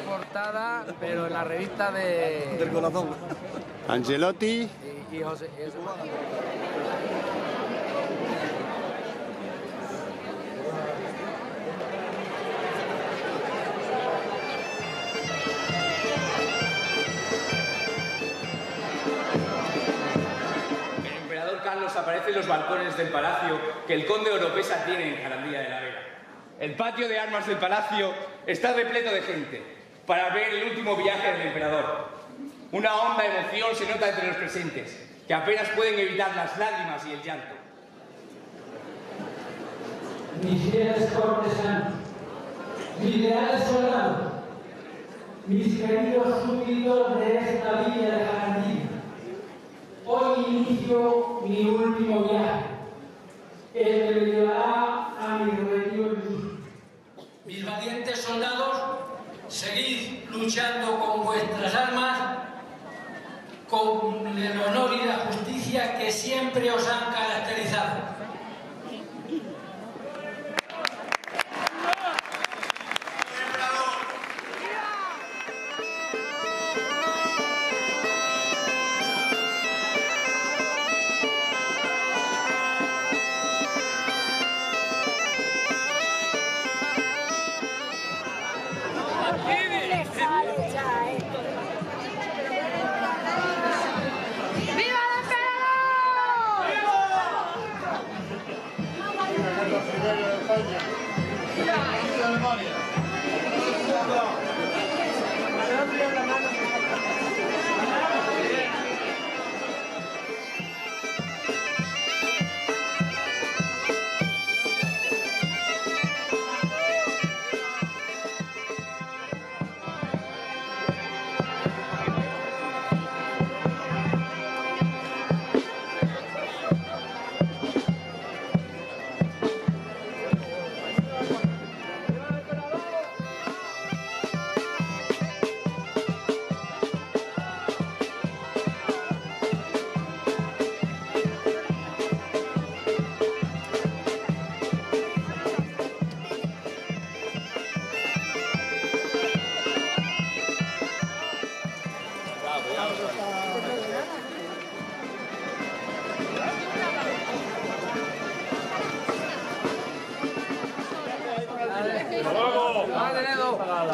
Portada, pero en la revista del corazón. Ancelotti y José. Carlos aparece en los balcones del palacio que el conde Oropesa tiene en Jarandilla de la Vega. El patio de armas del palacio está repleto de gente para ver el último viaje del emperador. Una honda emoción se nota entre los presentes, que apenas pueden evitar las lágrimas y el llanto. Mis fieles cortesanos, mis leales soldados, mis queridos súbditos de esta villa de Jarandilla, hoy inicio mi último viaje, el que me llevará a mi retiro en Luz. Mis valientes soldados, seguid luchando con vuestras armas, con el honor y la justicia que siempre os han caracterizado.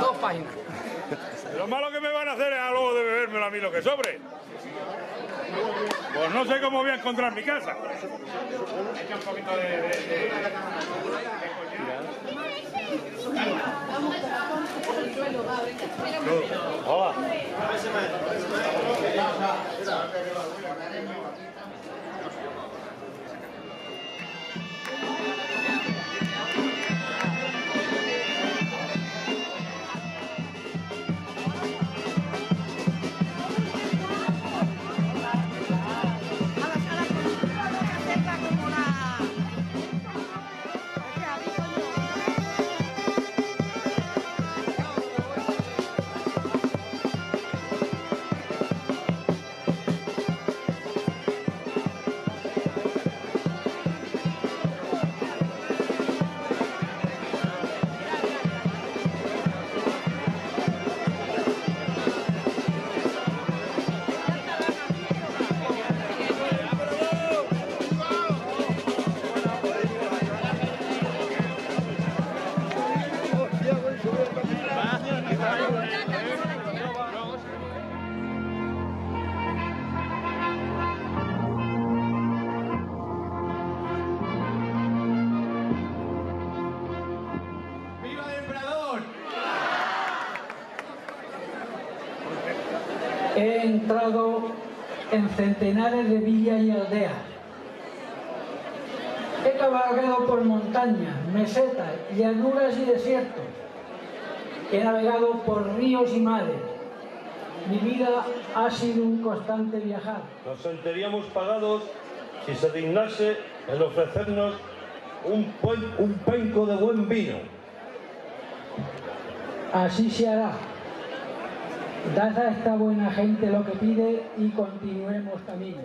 Dos páginas. Lo malo que me van a hacer es a luego de bebérmelo a mí lo que sobre. Pues no sé cómo voy a encontrar mi casa. Echa un poquito de hola. He entrado en centenares de villas y aldeas. He cabalgado por montañas, mesetas, llanuras y desiertos. He navegado por ríos y mares. Mi vida ha sido un constante viajar. Nos sentiríamos pagados si se dignase en ofrecernos un penco de buen vino. Así se hará. Dad a esta buena gente lo que pide y continuemos camino.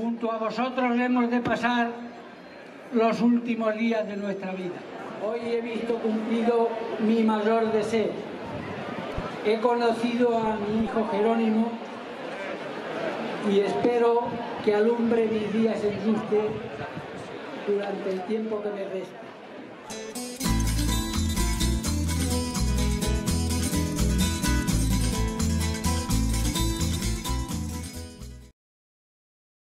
Junto a vosotros hemos de pasar los últimos días de nuestra vida. Hoy he visto cumplido mi mayor deseo. He conocido a mi hijo Jerónimo y espero que alumbre mis días en Chiste durante el tiempo que me resta.